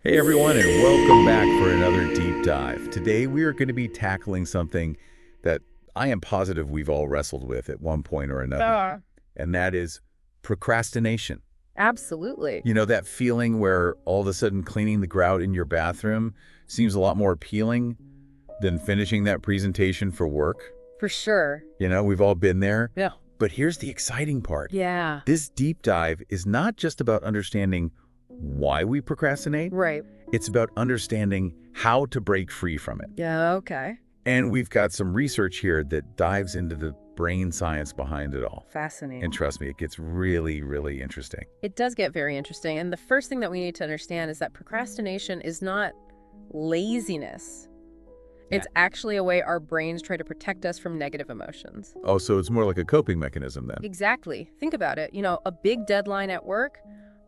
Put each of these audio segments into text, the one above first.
Hey everyone, and welcome back for another deep dive. Today we are going to be tackling something that I am positive we've all wrestled with at one point or another, and that is procrastination. Absolutely. You know, that feeling where all of a sudden cleaning the grout in your bathroom seems a lot more appealing than finishing that presentation for work? For sure. You know, we've all been there. Yeah. But here's the exciting part. Yeah. This deep dive is not just about understanding why we procrastinate. Right. It's about understanding how to break free from it. Yeah, okay. And we've got some research here that dives into the brain science behind it all. Fascinating. And trust me, it gets really, really interesting. It does get very interesting. And the first thing that we need to understand is that procrastination is not laziness. It's actually a way our brains try to protect us from negative emotions. Oh, so it's more like a coping mechanism then? Exactly. Think about it. You know, a big deadline at work,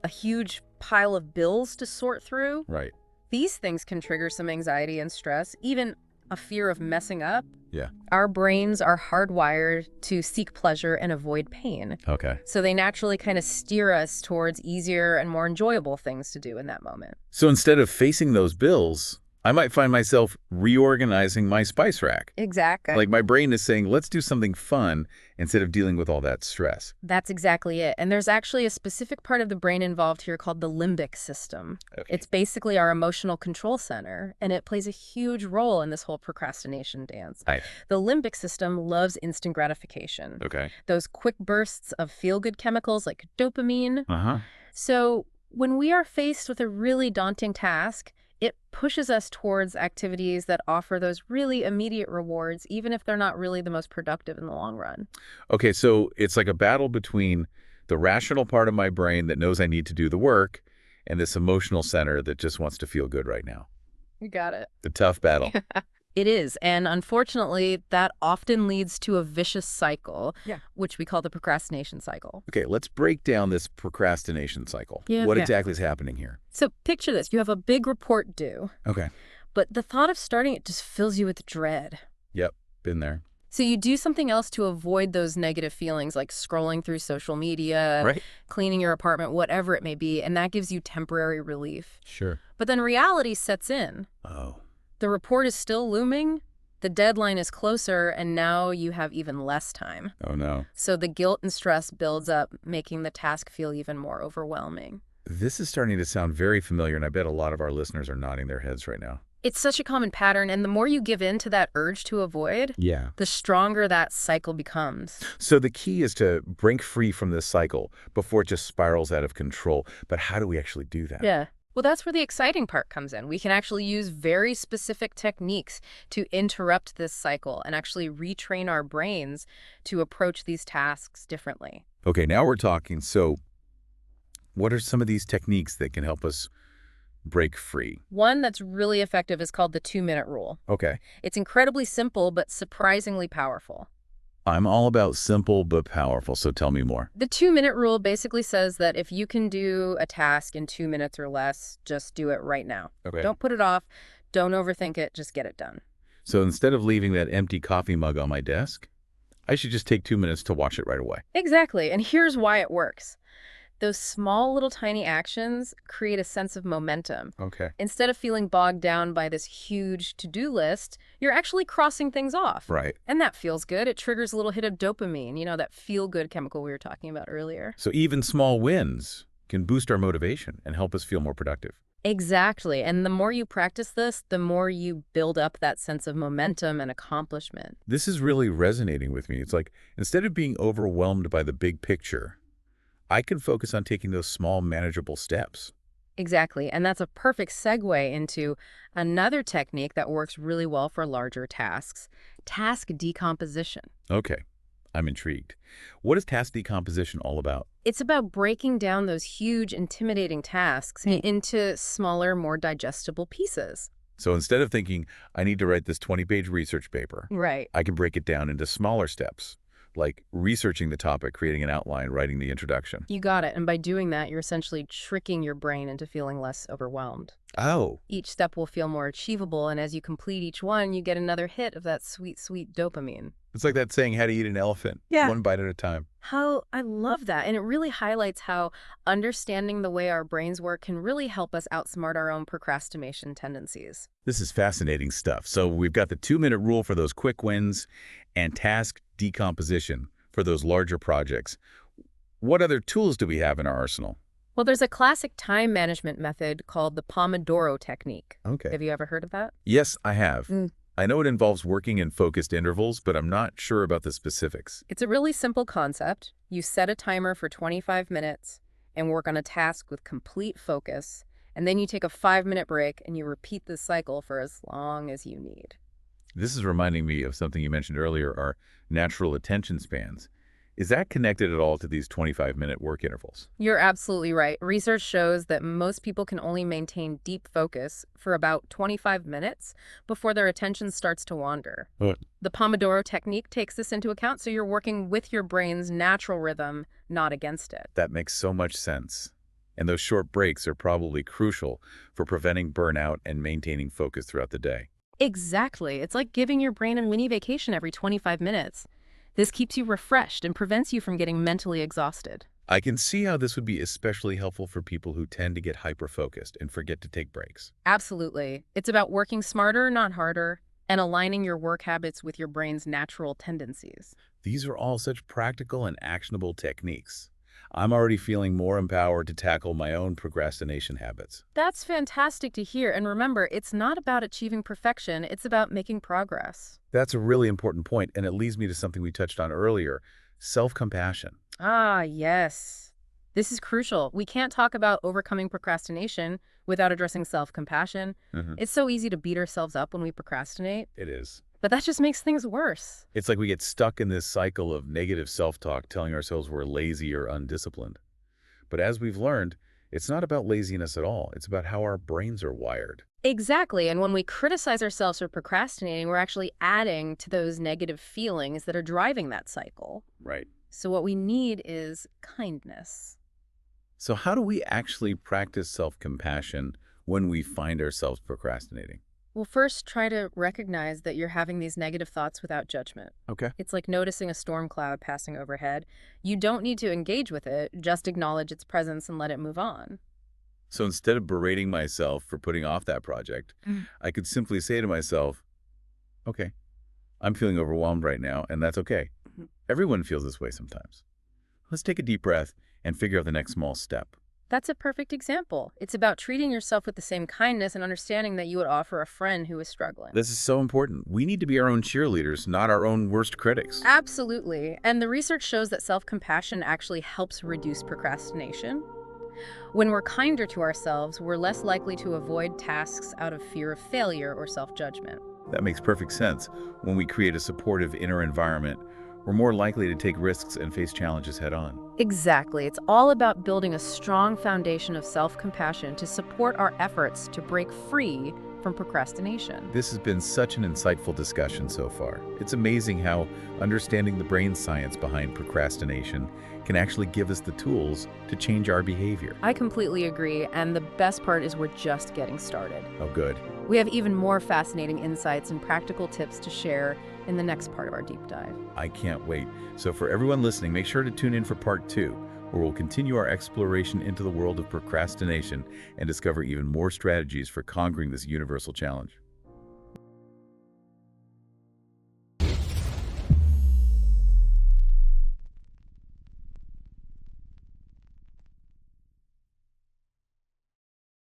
a huge pile of bills to sort through. Right. These things can trigger some anxiety and stress, even a fear of messing up. Yeah. Our brains are hardwired to seek pleasure and avoid pain. Okay. So they naturally kind of steer us towards easier and more enjoyable things to do in that moment. So instead of facing those bills, I might find myself reorganizing my spice rack. Exactly. Like my brain is saying, let's do something fun instead of dealing with all that stress. That's exactly it. And there's actually a specific part of the brain involved here called the limbic system. Okay. It's basically our emotional control center, and it plays a huge role in this whole procrastination dance. Right. The limbic system loves instant gratification. Okay. Those quick bursts of feel-good chemicals like dopamine. Uh-huh. So when we are faced with a really daunting task, it pushes us towards activities that offer those really immediate rewards, even if they're not really the most productive in the long run. Okay, so it's like a battle between the rational part of my brain that knows I need to do the work and this emotional center that just wants to feel good right now. You got it. The tough battle. It is. And unfortunately, that often leads to a vicious cycle, which we call the procrastination cycle. Okay, let's break down this procrastination cycle. Yeah. What Yeah. exactly is happening here? So picture this. You have a big report due, Okay. but the thought of starting it just fills you with dread. Yep, been there. So you do something else to avoid those negative feelings, like scrolling through social media, Right. cleaning your apartment, whatever it may be, and that gives you temporary relief. Sure. But then reality sets in. Oh. The report is still looming, the deadline is closer, and now you have even less time. Oh, no. So the guilt and stress builds up, making the task feel even more overwhelming. This is starting to sound very familiar, and I bet a lot of our listeners are nodding their heads right now. It's such a common pattern, and the more you give in to that urge to avoid, Yeah. the stronger that cycle becomes. So the key is to break free from this cycle before it just spirals out of control. But how do we actually do that? Yeah. Well, that's where the exciting part comes in. We can actually use very specific techniques to interrupt this cycle and actually retrain our brains to approach these tasks differently. Okay, now we're talking. So what are some of these techniques that can help us break free? One that's really effective is called the 2-minute rule. Okay. It's incredibly simple, but surprisingly powerful. I'm all about simple but powerful, so tell me more. The 2-minute rule basically says that if you can do a task in 2 minutes or less, just do it right now. Okay. Don't put it off. Don't overthink it. Just get it done. So instead of leaving that empty coffee mug on my desk, I should just take 2 minutes to watch it right away. Exactly. And here's why it works. Those small little tiny actions create a sense of momentum. Okay. Instead of feeling bogged down by this huge to-do list, you're actually crossing things off. Right. And that feels good. It triggers a little hit of dopamine, you know, that feel-good chemical we were talking about earlier. So even small wins can boost our motivation and help us feel more productive. Exactly. And the more you practice this, the more you build up that sense of momentum and accomplishment. This is really resonating with me. It's like instead of being overwhelmed by the big picture, I can focus on taking those small, manageable steps. Exactly. And that's a perfect segue into another technique that works really well for larger tasks, task decomposition. Okay, I'm intrigued. What is task decomposition all about? It's about breaking down those huge, intimidating tasks into smaller, more digestible pieces. So instead of thinking, I need to write this 20-page research paper, Right. I can break it down into smaller steps, like researching the topic, creating an outline, writing the introduction. You got it. And by doing that, you're essentially tricking your brain into feeling less overwhelmed. Oh, Each step will feel more achievable, and as you complete each one, you get another hit of that sweet, sweet dopamine. It's like that saying, how to eat an elephant, Yeah. one bite at a time. How I love that. And it really highlights how understanding the way our brains work can really help us outsmart our own procrastination tendencies. This is fascinating stuff. So we've got the 2-minute rule for those quick wins and task decomposition for those larger projects. What other tools do we have in our arsenal? Well, there's a classic time management method called the Pomodoro technique. Okay. Have you ever heard of that? Yes, I have. I know it involves working in focused intervals, but I'm not sure about the specifics. It's a really simple concept. You set a timer for 25 minutes and work on a task with complete focus, and then you take a 5-minute break and you repeat this cycle for as long as you need. This is reminding me of something you mentioned earlier, our natural attention spans. Is that connected at all to these 25-minute work intervals? You're absolutely right. Research shows that most people can only maintain deep focus for about 25 minutes before their attention starts to wander. The Pomodoro technique takes this into account, so you're working with your brain's natural rhythm, not against it. That makes so much sense. And those short breaks are probably crucial for preventing burnout and maintaining focus throughout the day. Exactly. It's like giving your brain a mini vacation every 25 minutes. This keeps you refreshed and prevents you from getting mentally exhausted. I can see how this would be especially helpful for people who tend to get hyper-focused and forget to take breaks. Absolutely. It's about working smarter, not harder, and aligning your work habits with your brain's natural tendencies. These are all such practical and actionable techniques. I'm already feeling more empowered to tackle my own procrastination habits. That's fantastic to hear. And remember, it's not about achieving perfection, it's about making progress. That's a really important point, and it leads me to something we touched on earlier, self-compassion. Ah, yes. This is crucial. We can't talk about overcoming procrastination without addressing self-compassion. It's so easy to beat ourselves up when we procrastinate, It is. but that just makes things worse. It's like we get stuck in this cycle of negative self-talk, telling ourselves we're lazy or undisciplined. But as we've learned, it's not about laziness at all. It's about how our brains are wired. Exactly. And when we criticize ourselves for procrastinating, we're actually adding to those negative feelings that are driving that cycle. Right. So what we need is kindness. So how do we actually practice self-compassion when we find ourselves procrastinating? Well, first, try to recognize that you're having these negative thoughts without judgment. Okay. It's like noticing a storm cloud passing overhead. You don't need to engage with it, just acknowledge its presence and let it move on. So instead of berating myself for putting off that project, I could simply say to myself, okay, I'm feeling overwhelmed right now, and that's okay. Everyone feels this way sometimes. Let's take a deep breath and figure out the next small step. That's a perfect example. It's about treating yourself with the same kindness and understanding that you would offer a friend who is struggling. This is so important. We need to be our own cheerleaders, not our own worst critics. Absolutely. And the research shows that self-compassion actually helps reduce procrastination. When we're kinder to ourselves, we're less likely to avoid tasks out of fear of failure or self-judgment. That makes perfect sense. When we create a supportive inner environment, we're more likely to take risks and face challenges head-on. Exactly. It's all about building a strong foundation of self-compassion to support our efforts to break free from procrastination. This has been such an insightful discussion so far. It's amazing how understanding the brain science behind procrastination can actually give us the tools to change our behavior. I completely agree, and the best part is we're just getting started. Oh, good. We have even more fascinating insights and practical tips to share in the next part of our deep dive. I can't wait. So for everyone listening, make sure to tune in for part 2, where we'll continue our exploration into the world of procrastination and discover even more strategies for conquering this universal challenge.